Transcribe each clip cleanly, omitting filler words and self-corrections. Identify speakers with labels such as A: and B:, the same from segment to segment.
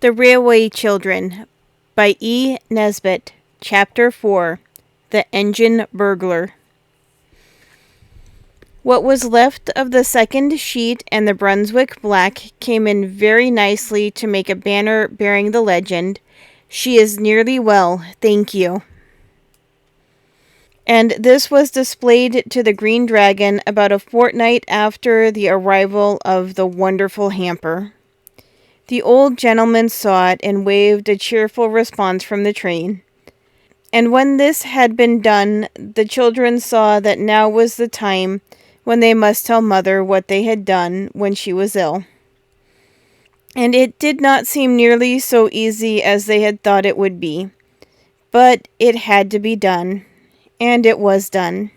A: The Railway Children by E. Nesbit. Chapter 4. The Engine Burglar. What was left of the second sheet and the Brunswick black came in very nicely to make a banner bearing the legend, "She is nearly well, thank you." And this was displayed to the Green Dragon about a fortnight after the arrival of the wonderful hamper. The old gentleman saw it and waved a cheerful response from the train. And when this had been done, the children saw that now was the time when they must tell Mother what they had done when she was ill. And it did not seem nearly so easy as they had thought it would be. But it had to be done, and it was done.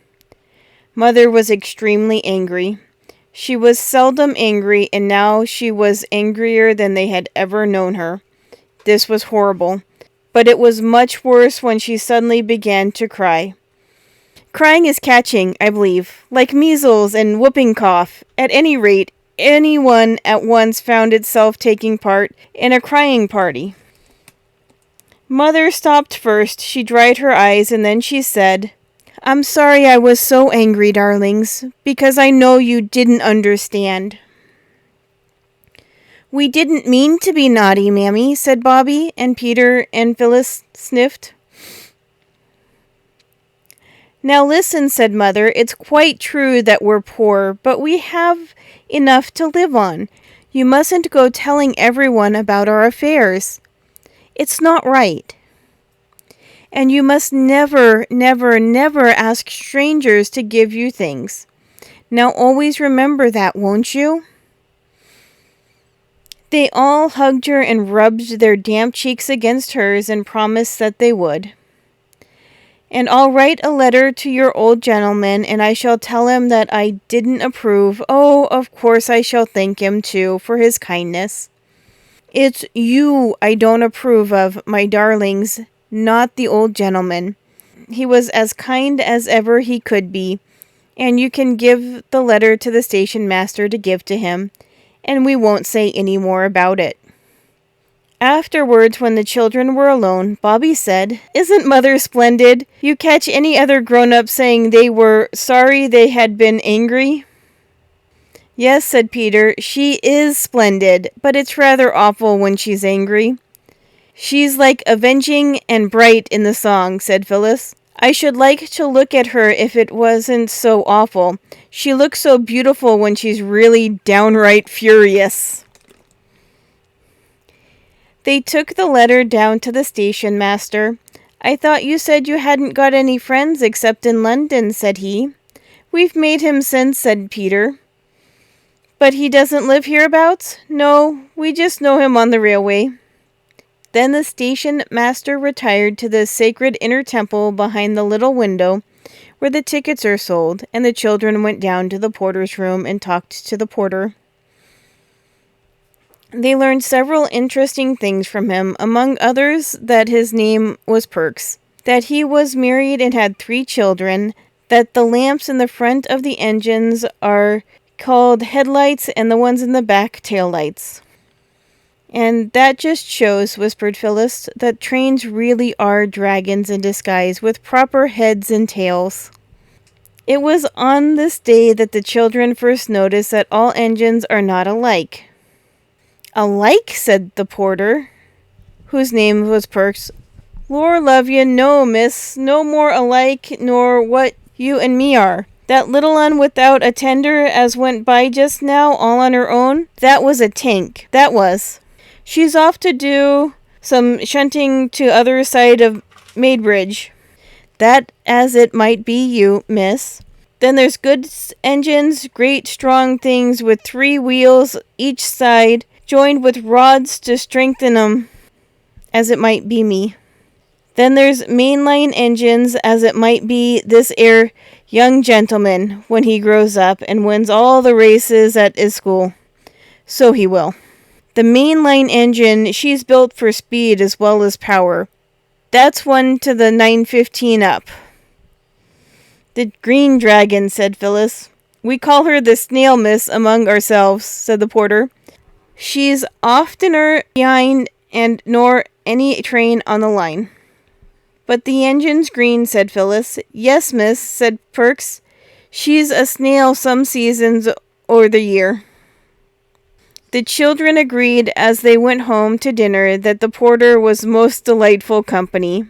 A: Mother was extremely angry. She was seldom angry, and now she was angrier than they had ever known her. This was horrible, but it was much worse when she suddenly began to cry. Crying is catching, I believe, like measles and whooping cough. At any rate, anyone at once found itself taking part in a crying party. Mother stopped first. She dried her eyes, and then she said, "I'm sorry I was so angry, darlings, because I know you didn't understand." "We didn't mean to be naughty, Mammy," said Bobby, and Peter and Phyllis sniffed. "Now listen," said Mother, "it's quite true that we're poor, but we have enough to live on. You mustn't go telling everyone about our affairs. It's not right. And you must never, never, never ask strangers to give you things. Now always remember that, won't you?" They all hugged her and rubbed their damp cheeks against hers and promised that they would. "And I'll write a letter to your old gentleman, and I shall tell him that I didn't approve. Oh, of course I shall thank him, too, for his kindness. It's you I don't approve of, my darlings, not the old gentleman. He was as kind as ever he could be, and you can give the letter to the station master to give to him, and we won't say any more about it." Afterwards, when the children were alone, Bobby said, "Isn't Mother splendid? You catch any other grown-up saying they were sorry they had been angry?" "Yes," said Peter, "she is splendid, but it's rather awful when she's angry." "She's like Avenging and Bright in the song," said Phyllis. "I should like to look at her if it wasn't so awful. She looks so beautiful when she's really downright furious." They took the letter down to the station master. "I thought you said you hadn't got any friends except in London," said he. "We've made him since," said Peter. "But he doesn't live hereabouts?" "No, we just know him on the railway." Then the station master retired to the sacred inner temple behind the little window where the tickets are sold, and the children went down to the porter's room and talked to the porter. They learned several interesting things from him, among others that his name was Perks, that he was married and had 3 children, that the lamps in the front of the engines are called headlights and the ones in the back taillights. "And that just shows," whispered Phyllis, "that trains really are dragons in disguise with proper heads and tails." It was on this day that the children first noticed that all engines are not alike. "Alike?" said the porter, whose name was Perks. "Lor love you, no, miss, no more alike nor what you and me are. That little un without a tender as went by just now all on her own, that was a tank, that was. She's off to do some shunting to other side of Maidbridge. That as it might be you, miss. Then there's goods engines, great strong things with 3 wheels each side, joined with rods to strengthen 'em, as it might be me. Then there's mainline engines, as it might be this 'ere young gentleman, when he grows up and wins all the races at his school. So he will. The mainline engine, she's built for speed as well as power. That's one to the 915 up." "The Green Dragon," said Phyllis. "We call her the Snail, miss, among ourselves," said the porter. "She's oftener behind and nor any train on the line. But the engine's green, said Phyllis. Yes, miss, said Perks. She's a snail some seasons o' the year. The children agreed as they went home to dinner that the porter was most delightful company.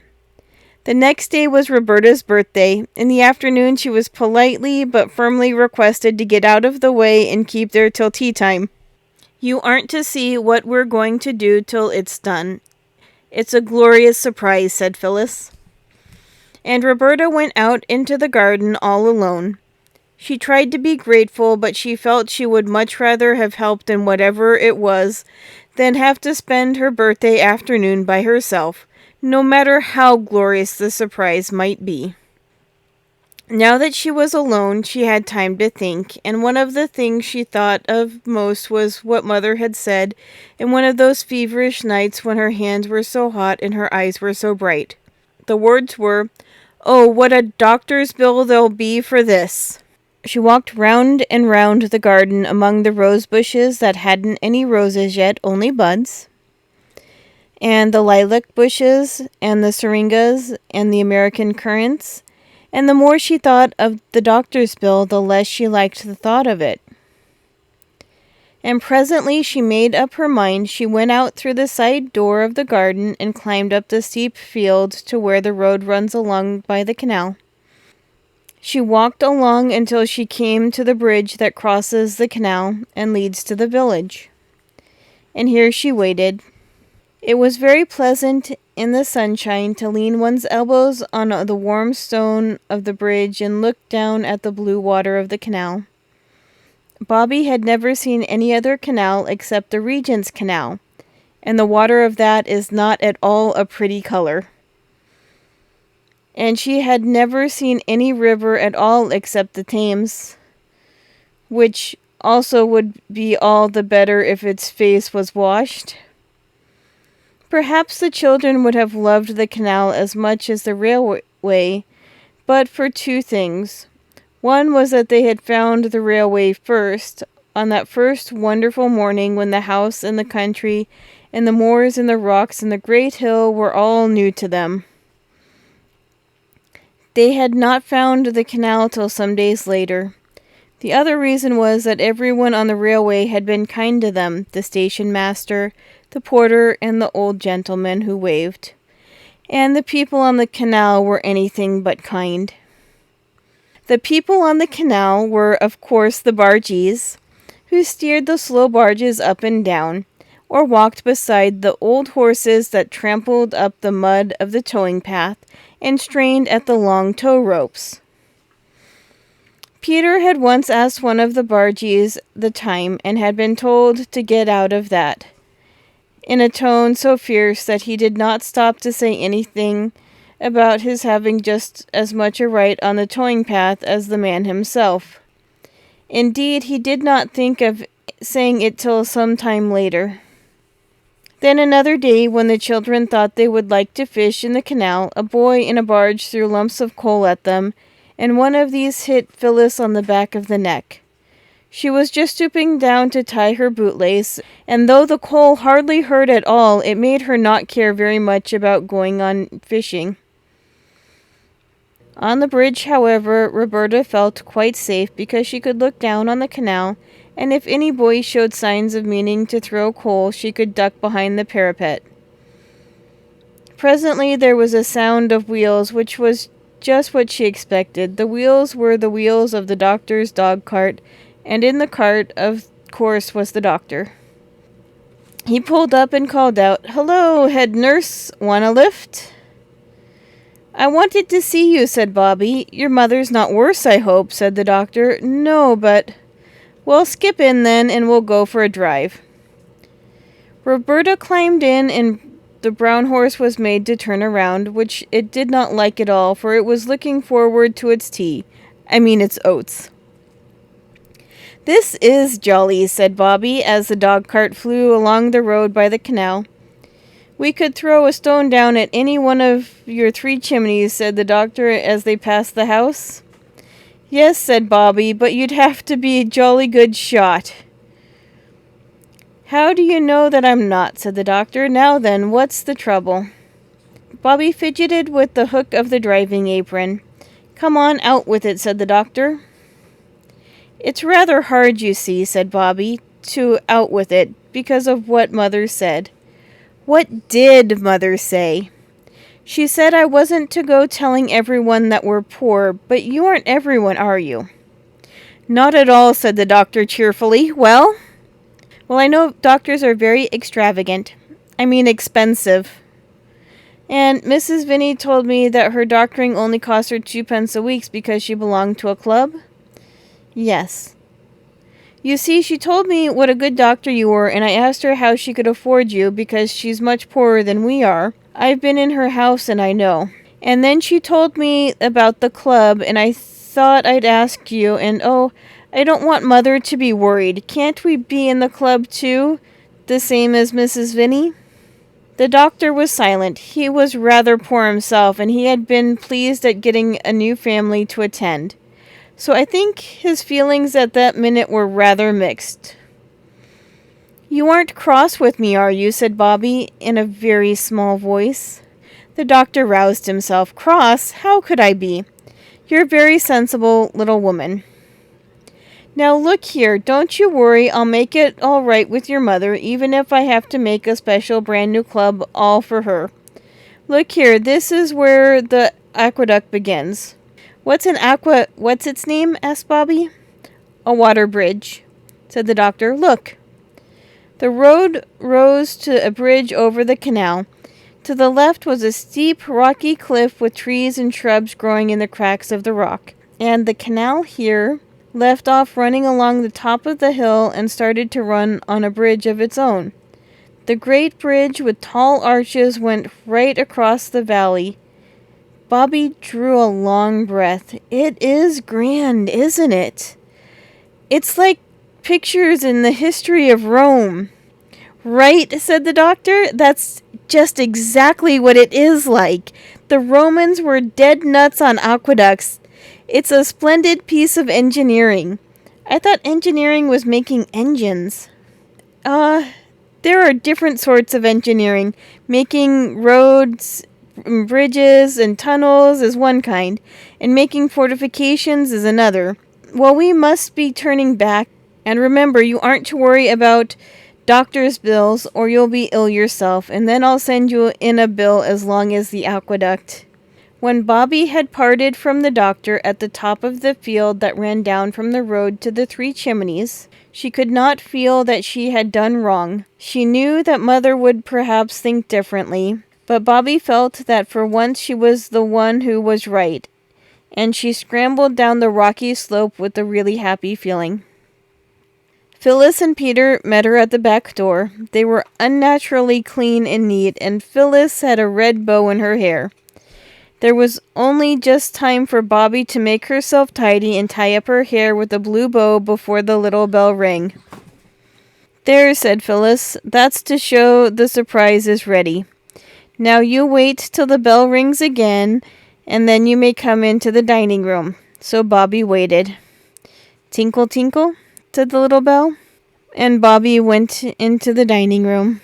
A: The next day was Roberta's birthday. In the afternoon she was politely but firmly requested to get out of the way and keep there till tea time. You aren't to see what we're going to do till it's done. It's a glorious surprise, said Phyllis. And Roberta went out into the garden all alone. She tried to be grateful, but she felt she would much rather have helped in whatever it was than have to spend her birthday afternoon by herself, no matter how glorious the surprise might be. Now that she was alone, she had time to think, and one of the things she thought of most was what Mother had said in one of those feverish nights when her hands were so hot and her eyes were so bright. The words were, "Oh, what a doctor's bill there'll be for this!" She walked round and round the garden among the rose bushes that hadn't any roses yet, only buds, and the lilac bushes, and the syringas, and the American currants, and the more she thought of the doctor's bill, the less she liked the thought of it. And presently she made up her mind. She went out through the side door of the garden and climbed up the steep field to where the road runs along by the canal. She walked along until she came to the bridge that crosses the canal and leads to the village. And here she waited. It was very pleasant in the sunshine to lean one's elbows on the warm stone of the bridge and look down at the blue water of the canal. Bobby had never seen any other canal except the Regent's Canal, and the water of that is not at all a pretty color. And she had never seen any river at all except the Thames, which also would be all the better if its face was washed. Perhaps the children would have loved the canal as much as the railway, but for two things. One was that they had found the railway first, on that first wonderful morning when the house and the country and the moors and the rocks and the great hill were all new to them. They had not found the canal till some days later. The other reason was that everyone on the railway had been kind to them, the station master, the porter, and the old gentleman who waved. And the people on the canal were anything but kind. The people on the canal were, of course, the bargees, who steered the slow barges up and down, or walked beside the old horses that trampled up the mud of the towing path and strained at the long tow ropes. Peter had once asked one of the bargees the time, and had been told to get out of that, in a tone so fierce that he did not stop to say anything about his having just as much a right on the towing path as the man himself. Indeed, he did not think of saying it till some time later. Then another day, when the children thought they would like to fish in the canal, a boy in a barge threw lumps of coal at them, and one of these hit Phyllis on the back of the neck. She was just stooping down to tie her bootlace, and though the coal hardly hurt at all, it made her not care very much about going on fishing. On the bridge, however, Roberta felt quite safe because she could look down on the canal, and if any boy showed signs of meaning to throw coal, she could duck behind the parapet. Presently there was a sound of wheels, which was just what she expected. The wheels were the wheels of the doctor's dog cart, and in the cart, of course, was the doctor. He pulled up and called out, "Hello, head nurse, want a lift?" "I wanted to see you," said Bobby. "Your mother's not worse, I hope," said the doctor. "No, but—" "Well, skip in then, and we'll go for a drive." Roberta climbed in, and the brown horse was made to turn around, which it did not like at all, for it was looking forward to its tea. Its oats. "This is jolly," said Bobby, as the dog-cart flew along the road by the canal. "We could throw a stone down at any one of your 3 chimneys," said the doctor as they passed the house. "Yes," said Bobby, "but you'd have to be a jolly good shot." How do you know that I'm not? Said the doctor. Now then, what's the trouble? Bobby fidgeted with the hook of the driving apron. Come on, out with it, said the doctor. It's rather hard, you see, said Bobby, to out with it, because of what Mother said. What did Mother say? She said I wasn't to go telling everyone that we're poor, but you aren't everyone, are you? Not at all, said the doctor cheerfully. Well, I know doctors are very extravagant. I mean expensive. And Mrs. Vinny told me that her doctoring only cost her 2 pence a week because she belonged to a club? Yes. You see, she told me what a good doctor you were, and I asked her how she could afford you because she's much poorer than we are. I've been in her house and I know. And then she told me about the club, and I thought I'd ask you, and oh, I don't want Mother to be worried. Can't we be in the club too, the same as Mrs. Vinny? The doctor was silent. He was rather poor himself, and he had been pleased at getting a new family to attend. So I think his feelings at that minute were rather mixed. You aren't cross with me, are you? Said Bobby in a very small voice. The doctor roused himself. Cross? How could I be? You're a very sensible little woman. Now look here, don't you worry, I'll make it all right with your mother, even if I have to make a special brand new club all for her. Look here, this is where the aqueduct begins. What's its name? Asked Bobby. A water bridge, said the doctor. Look. The road rose to a bridge over the canal. To the left was a steep, rocky cliff with trees and shrubs growing in the cracks of the rock. And the canal here left off running along the top of the hill and started to run on a bridge of its own. The great bridge with tall arches went right across the valley. Bobby drew a long breath. It is grand, isn't it? It's like pictures in the history of Rome. Right, said the doctor. That's just exactly what it is like. The Romans were dead nuts on aqueducts. It's a splendid piece of engineering. I thought engineering was making engines. There are different sorts of engineering. Making roads, bridges, and tunnels is one kind, and making fortifications is another. Well, we must be turning back, and remember, you aren't to worry about doctor's bills, or you'll be ill yourself, and then I'll send you in a bill as long as the aqueduct. When Bobby had parted from the doctor at the top of the field that ran down from the road to the Three Chimneys, she could not feel that she had done wrong. She knew that Mother would perhaps think differently, but Bobby felt that for once she was the one who was right, and she scrambled down the rocky slope with a really happy feeling. Phyllis and Peter met her at the back door. They were unnaturally clean and neat, and Phyllis had a red bow in her hair. There was only just time for Bobby to make herself tidy and tie up her hair with a blue bow before the little bell rang. There, said Phyllis, that's to show the surprise is ready. Now you wait till the bell rings again, and then you may come into the dining room. So Bobby waited. Tinkle, tinkle, said the little bell, and Bobby went into the dining room,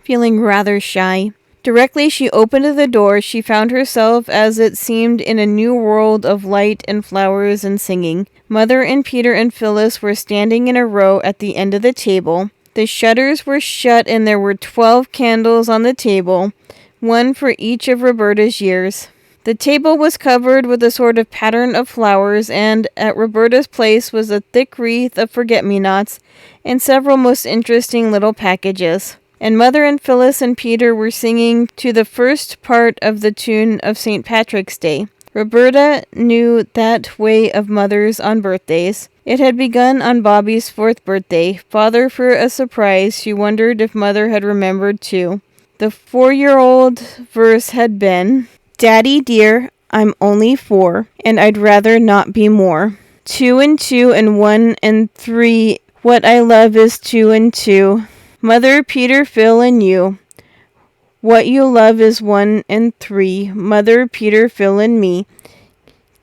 A: feeling rather shy. Directly she opened the door, she found herself, as it seemed, in a new world of light and flowers and singing. Mother and Peter and Phyllis were standing in a row at the end of the table. The shutters were shut, and there were 12 candles on the table, one for each of Roberta's years. The table was covered with a sort of pattern of flowers, and at Roberta's place was a thick wreath of forget-me-nots and several most interesting little packages. And Mother and Phyllis and Peter were singing to the first part of the tune of St. Patrick's Day. Roberta knew that way of mothers on birthdays. It had begun on Bobby's 4th birthday. Father, for a surprise, she wondered if Mother had remembered too. The 4-year-old verse had been, Daddy dear, I'm only 4, and I'd rather not be more. 2 and 2 and 1 and 3, what I love is 2 and 2. Mother, Peter, Phil, and you. What you love is 1 and 3. Mother, Peter, Phil, and me.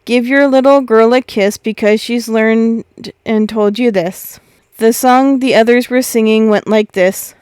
A: Give your little girl a kiss because she's learned and told you this. The song the others were singing went like this.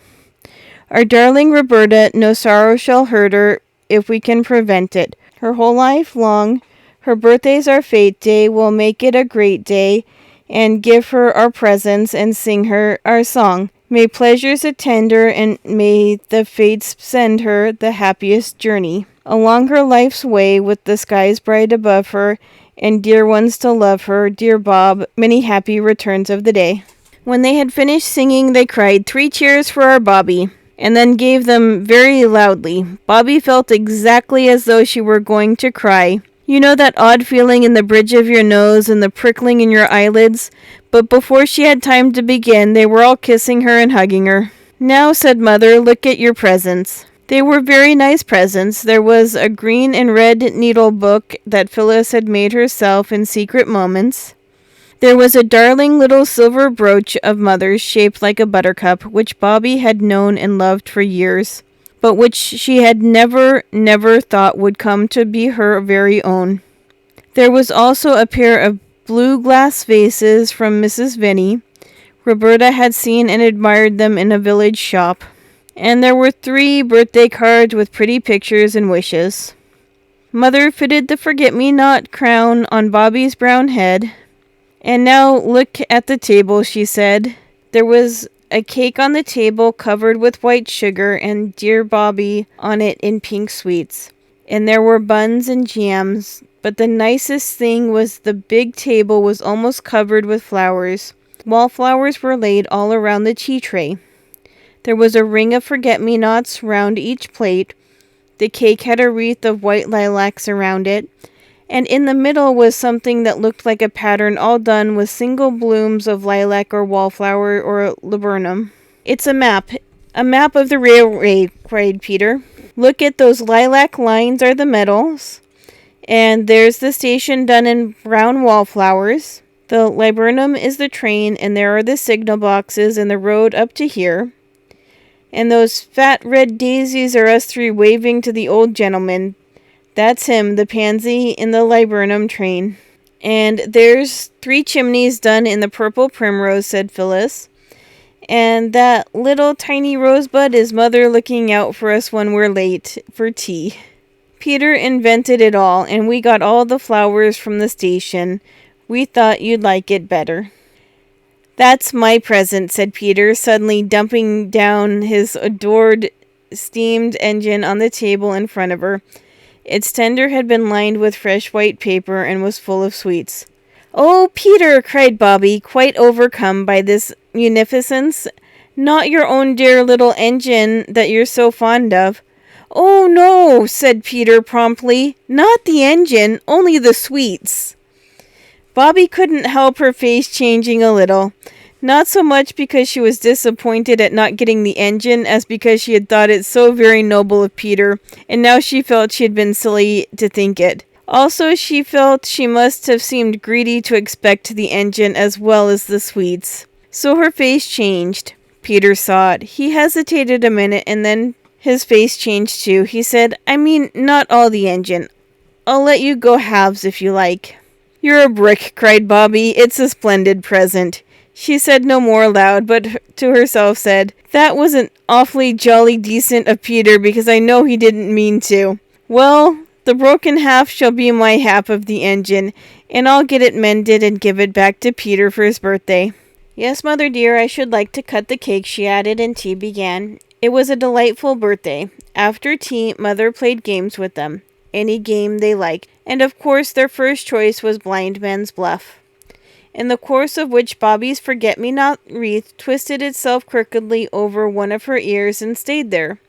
A: Our darling Roberta, no sorrow shall hurt her if we can prevent it. Her whole life long, her birthday's our fete day, we'll make it a great day, and give her our presents and sing her our song. May pleasures attend her, and may the fates send her the happiest journey along her life's way, with the skies bright above her, and dear ones to love her. Dear Bob, many happy returns of the day. When they had finished singing, they cried, 3 cheers for our Bobby, and then gave them very loudly. Bobby felt exactly as though she were going to cry. You know that odd feeling in the bridge of your nose and the prickling in your eyelids? But before she had time to begin, they were all kissing her and hugging her. Now, said Mother, look at your presents. They were very nice presents. There was a green and red needle book that Phyllis had made herself in secret moments. There was a darling little silver brooch of Mother's shaped like a buttercup, which Bobby had known and loved for years, but which she had never thought would come to be her very own. There was also a pair of blue glass vases from Mrs. Vinnie. Roberta had seen and admired them in a village shop. And there were 3 birthday cards with pretty pictures and wishes. Mother fitted the forget-me-not crown on Bobby's brown head. And now look at the table, she said. There was a cake on the table covered with white sugar and dear Bobby on it in pink sweets. And there were buns and jams. But the nicest thing was the big table was almost covered with flowers. Wallflowers were laid all around the tea tray. There was a ring of forget-me-nots round each plate. The cake had a wreath of white lilacs around it. And in the middle was something that looked like a pattern all done with single blooms of lilac or wallflower or laburnum. It's a map of the railway, cried Peter. Look at those lilac lines are the metals. And there's the station done in brown wallflowers. The laburnum is the train, and there are the signal boxes and the road up to here. And those fat red daisies are us 3 waving to the old gentleman. That's him, the pansy in the laburnum train. And there's 3 chimneys done in the purple primrose, said Phyllis. And that little tiny rosebud is Mother looking out for us when we're late for tea. Peter invented it all, and we got all the flowers from the station. We thought you'd like it better. That's my present, said Peter, suddenly dumping down his adored steamed engine on the table in front of her. Its tender had been lined with fresh white paper and was full of sweets. Oh, Peter, cried Bobby, quite overcome by this munificence. Not your own dear little engine that you're so fond of. Oh, no, said Peter promptly. Not the engine, only the sweets. Bobby couldn't help her face changing a little. Not so much because she was disappointed at not getting the engine as because she had thought it so very noble of Peter, and now she felt she had been silly to think it. Also, she felt she must have seemed greedy to expect the engine as well as the sweets. So her face changed. Peter saw it. He hesitated a minute, and then his face changed too. He said, I mean, not all the engine. I'll let you go halves if you like. You're a brick, cried Bobby. It's a splendid present. She said no more aloud, but to herself said, that wasn't awfully jolly decent of Peter, because I know he didn't mean to. Well, the broken half shall be my half of the engine, and I'll get it mended and give it back to Peter for his birthday. Yes, Mother dear, I should like to cut the cake, she added, and tea began. It was a delightful birthday. After tea, Mother played games with them. Any game they liked, and of course their first choice was Blind Man's Bluff, in the course of which Bobby's forget-me-not wreath twisted itself crookedly over one of her ears and stayed there.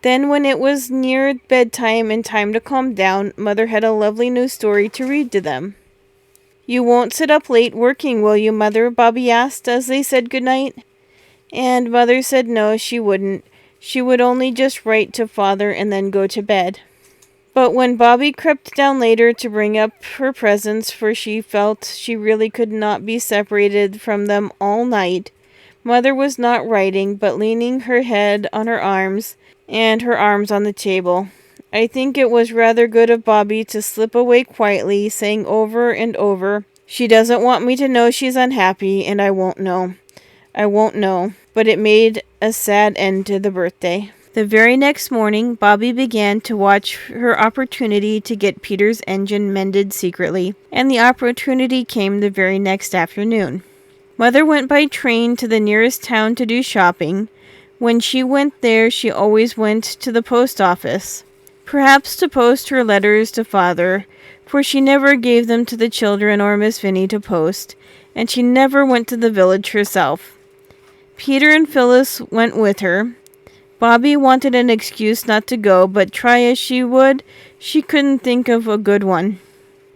A: Then, when it was near bedtime and time to calm down, Mother had a lovely new story to read to them. You won't sit up late working, will you, Mother? Bobby asked as they said goodnight. And Mother said no, she wouldn't. She would only just write to Father and then go to bed. But when Bobby crept down later to bring up her presents, for she felt she really could not be separated from them all night, Mother was not writing, but leaning her head on her arms, and her arms on the table. I think it was rather good of Bobby to slip away quietly, saying over and over, she doesn't want me to know she's unhappy, and I won't know. I won't know, but it made a sad end to the birthday. The very next morning, Bobby began to watch her opportunity to get Peter's engine mended secretly, and the opportunity came the very next afternoon. Mother went by train to the nearest town to do shopping. When she went there, she always went to the post office, perhaps to post her letters to Father, for she never gave them to the children or Miss Vinny to post, and she never went to the village herself. Peter and Phyllis went with her. Bobby wanted an excuse not to go, but try as she would, she couldn't think of a good one.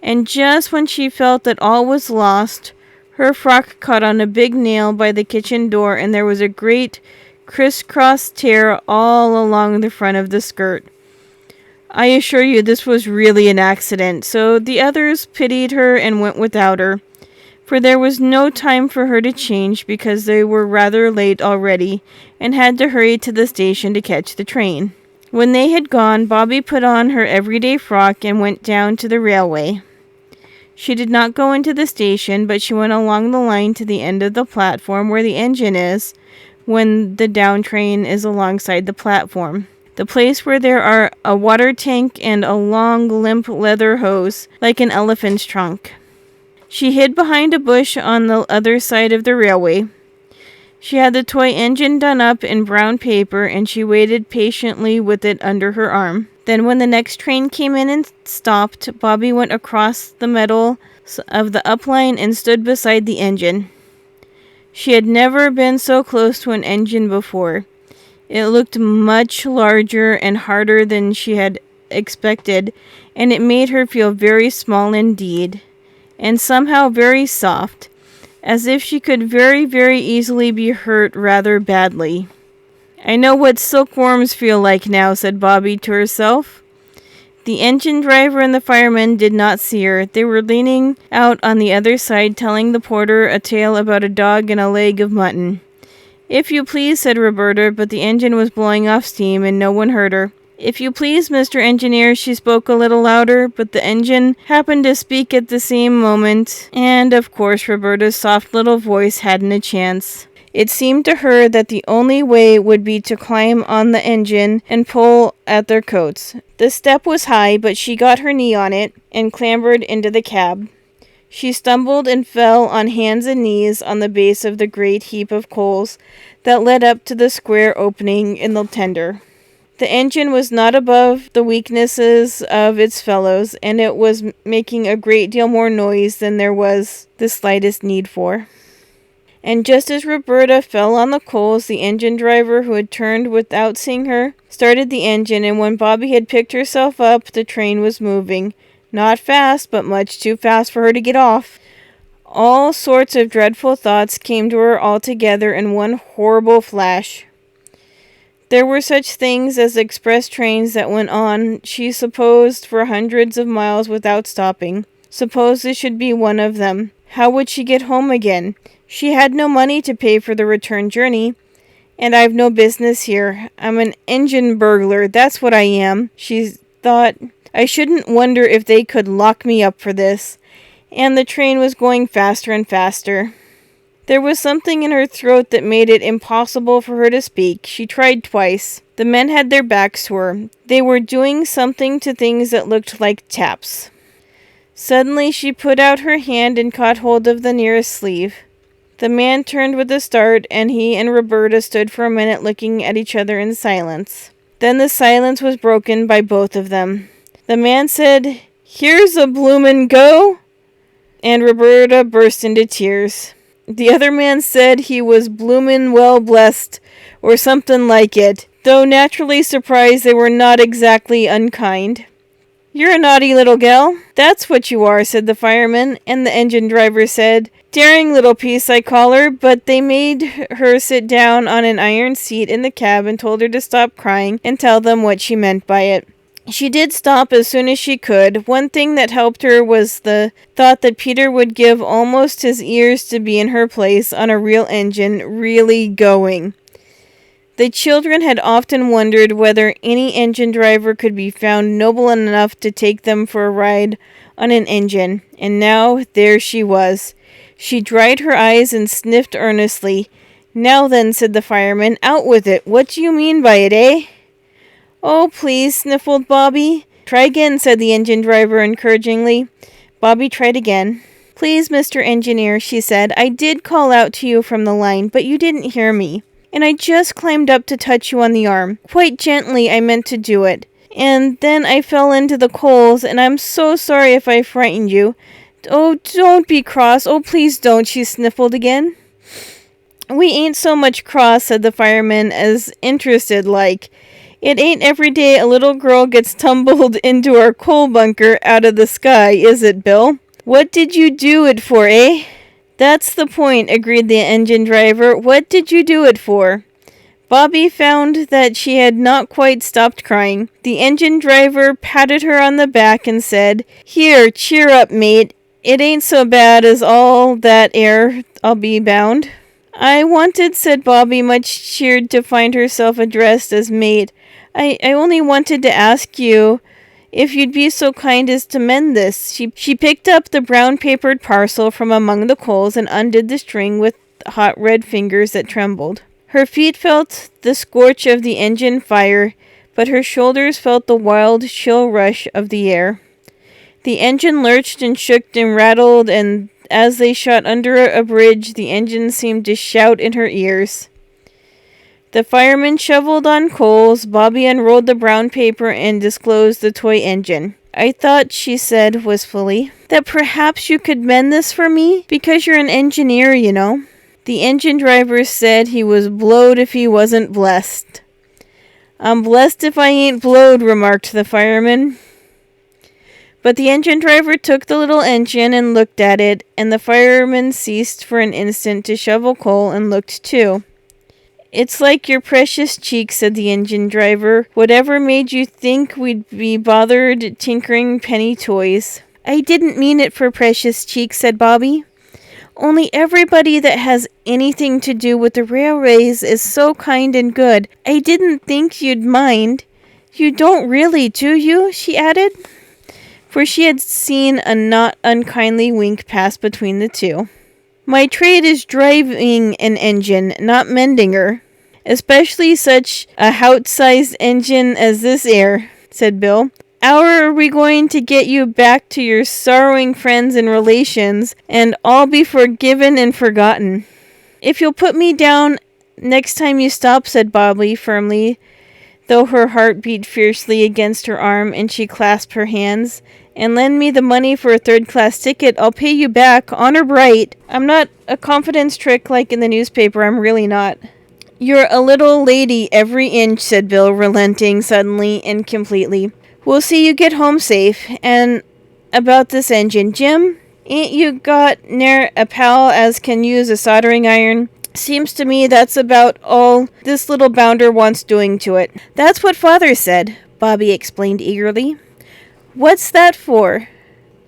A: And just when she felt that all was lost, her frock caught on a big nail by the kitchen door, and there was a great crisscross tear all along the front of the skirt. I assure you this was really an accident, so the others pitied her and went without her, for there was no time for her to change because they were rather late already and had to hurry to the station to catch the train. When they had gone, Bobby put on her everyday frock and went down to the railway. She did not go into the station, but she went along the line to the end of the platform where the engine is when the down train is alongside the platform. The place where there are a water tank and a long, limp leather hose like an elephant's trunk. She hid behind a bush on the other side of the railway. She had the toy engine done up in brown paper, and she waited patiently with it under her arm. Then when the next train came in and stopped, Bobby went across the middle of the upline and stood beside the engine. She had never been so close to an engine before. It looked much larger and harder than she had expected, and it made her feel very small indeed, and somehow very soft, as if she could very, very easily be hurt rather badly. I know what silkworms feel like now, said Bobby to herself. The engine driver and the fireman did not see her. They were leaning out on the other side, telling the porter a tale about a dog and a leg of mutton. If you please, said Roberta, but the engine was blowing off steam and no one heard her. If you please, Mr. Engineer, she spoke a little louder, but the engine happened to speak at the same moment, and of course Roberta's soft little voice hadn't a chance. It seemed to her that the only way would be to climb on the engine and pull at their coats. The step was high, but she got her knee on it and clambered into the cab. She stumbled and fell on hands and knees on the base of the great heap of coals that led up to the square opening in the tender. The engine was not above the weaknesses of its fellows, and it was making a great deal more noise than there was the slightest need for. And just as Roberta fell on the coals, the engine driver, who had turned without seeing her, started the engine, and when Bobby had picked herself up, the train was moving. Not fast, but much too fast for her to get off. All sorts of dreadful thoughts came to her all together in one horrible flash. There were such things as express trains that went on, she supposed, for hundreds of miles without stopping. Suppose this should be one of them. How would she get home again? She had no money to pay for the return journey, and I've no business here. I'm an engine burglar, that's what I am, she thought. I shouldn't wonder if they could lock me up for this. And the train was going faster and faster. There was something in her throat that made it impossible for her to speak. She tried twice. The men had their backs to her. They were doing something to things that looked like taps. Suddenly she put out her hand and caught hold of the nearest sleeve. The man turned with a start, and he and Roberta stood for a minute looking at each other in silence. Then the silence was broken by both of them. The man said, "Here's a bloomin' go!" and Roberta burst into tears. The other man said he was bloomin' well blessed, or something like it, though naturally surprised they were not exactly unkind. "You're a naughty little gal, that's what you are," said the fireman, and the engine driver said, "Daring little piece, I call her," but they made her sit down on an iron seat in the cab and told her to stop crying and tell them what she meant by it. She did stop as soon as she could. One thing that helped her was the thought that Peter would give almost his ears to be in her place on a real engine, really going. The children had often wondered whether any engine driver could be found noble enough to take them for a ride on an engine, and now there she was. She dried her eyes and sniffed earnestly. "Now then," said the fireman, "out with it. What do you mean by it, eh?" "Oh, please," sniffled Bobby. "Try again," said the engine driver encouragingly. Bobby tried again. "Please, Mr. Engineer," she said, "I did call out to you from the line, but you didn't hear me. And I just climbed up to touch you on the arm. Quite gently, I meant to do it. And then I fell into the coals, and I'm so sorry if I frightened you. Oh, don't be cross. Oh, please don't," she sniffled again. "We ain't so much cross," said the fireman, as interested like. "It ain't every day a little girl gets tumbled into our coal bunker out of the sky, is it, Bill? What did you do it for, eh?" "That's the point," agreed the engine driver. "What did you do it for?" Bobby found that she had not quite stopped crying. The engine driver patted her on the back and said, "Here, cheer up, mate. It ain't so bad as all that air, I'll be bound." "I wanted," said Bobby, much cheered to find herself addressed as mate. I only wanted to ask you if you'd be so kind as to mend this." She picked up the brown-papered parcel from among the coals and undid the string with hot red fingers that trembled. Her feet felt the scorch of the engine fire, but her shoulders felt the wild, chill rush of the air. The engine lurched and shook and rattled, and as they shot under a bridge, the engine seemed to shout in her ears. The fireman shoveled on coals. Bobby unrolled the brown paper and disclosed the toy engine. "I thought," she said wistfully, "that perhaps you could mend this for me, because you're an engineer, you know." The engine driver said he was blowed if he wasn't blessed. "I'm blessed if I ain't blowed," remarked the fireman. But the engine driver took the little engine and looked at it, and the fireman ceased for an instant to shovel coal and looked too. "It's like your precious cheek," said the engine driver. "Whatever made you think we'd be bothered tinkering penny toys?" "I didn't mean it for precious cheek," said Bobby. "Only everybody that has anything to do with the railways is so kind and good. I didn't think you'd mind. You don't really, do you?" she added. For she had seen a not unkindly wink pass between the two. "My trade is driving an engine, not mending her. Especially such a hout-sized engine as this 'ere," said Bill. "'Ow are we going to get you back to your sorrowing friends and relations, and all be forgiven and forgotten?" "If you'll put me down next time you stop," said Bobby firmly, though her heart beat fiercely against her arm and she clasped her hands, "and lend me the money for a third-class ticket, I'll pay you back, honor bright. I'm not a confidence trick like in the newspaper, I'm really not." "You're a little lady every inch," said Bill, relenting suddenly and completely. "We'll see you get home safe. And about this engine, Jim, ain't you got ne'er a pal as can use a soldering iron? Seems to me that's about all this little bounder wants doing to it." "That's what Father said," Bobby explained eagerly. "What's that for?"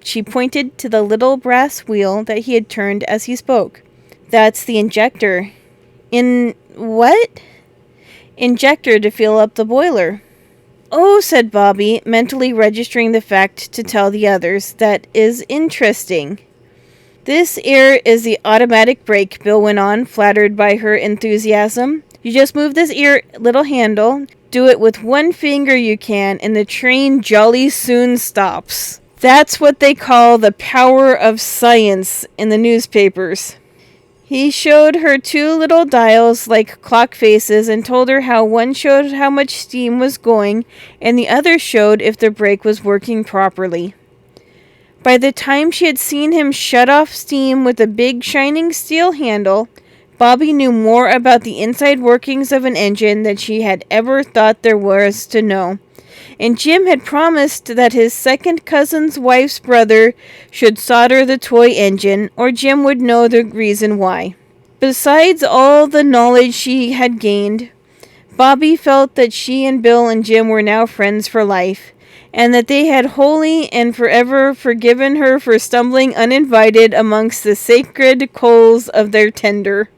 A: She pointed to the little brass wheel that he had turned as he spoke. "That's the injector." "In what?" "Injector to fill up the boiler." "Oh," said Bobby, mentally registering the fact to tell the others. "That is interesting." "This 'ere is the automatic brake," Bill went on, flattered by her enthusiasm. "You just move this 'ere little handle. Do it with one finger you can, and the train jolly soon stops. That's what they call the power of science in the newspapers." He showed her two little dials like clock faces and told her how one showed how much steam was going and the other showed if the brake was working properly. By the time she had seen him shut off steam with a big shining steel handle, Bobby knew more about the inside workings of an engine than she had ever thought there was to know. And Jim had promised that his second cousin's wife's brother should solder the toy engine, or Jim would know the reason why. Besides all the knowledge she had gained, Bobby felt that she and Bill and Jim were now friends for life, and that they had wholly and forever forgiven her for stumbling uninvited amongst the sacred coals of their tender.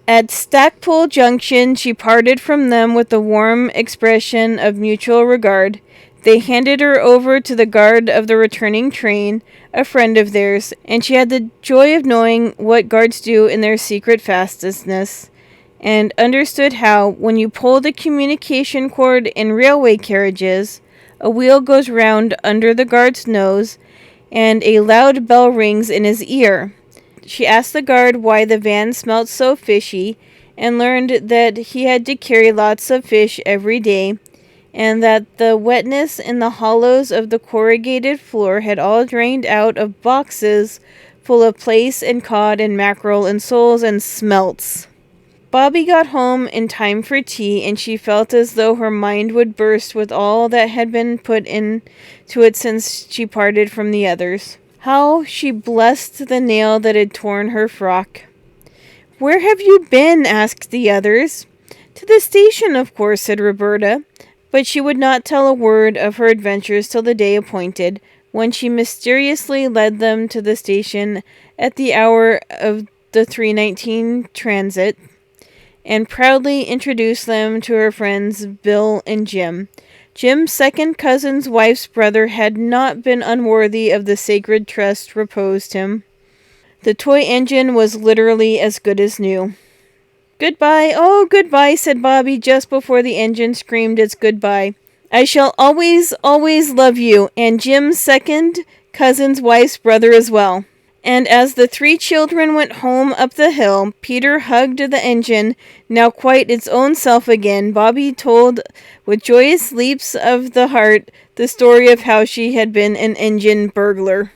A: At Stackpole Junction, she parted from them with a warm expression of mutual regard. They handed her over to the guard of the returning train, a friend of theirs, and she had the joy of knowing what guards do in their secret fastness. and understood how, when you pull the communication cord in railway carriages, a wheel goes round under the guard's nose, and a loud bell rings in his ear. She asked the guard why the van smelt so fishy, and learned that he had to carry lots of fish every day, and that the wetness in the hollows of the corrugated floor had all drained out of boxes full of plaice and cod and mackerel and soles and smelts. Bobby got home in time for tea, and she felt as though her mind would burst with all that had been put into it since she parted from the others. How she blessed the nail that had torn her frock. "Where have you been?" asked the others. "To the station, of course," said Roberta, but she would not tell a word of her adventures till the day appointed, when she mysteriously led them to the station at the hour of the 3:19 transit, and proudly introduced them to her friends Bill and Jim. Jim's second cousin's wife's brother had not been unworthy of the sacred trust reposed him. The toy engine was literally as good as new. "Goodbye, oh, goodbye," said Bobby just before the engine screamed its goodbye. "I shall always, always love you, and Jim's second cousin's wife's brother as well." And as the three children went home up the hill, Peter hugged the engine, now quite its own self again. Bobby told, with joyous leaps of the heart, the story of how she had been an engine burglar.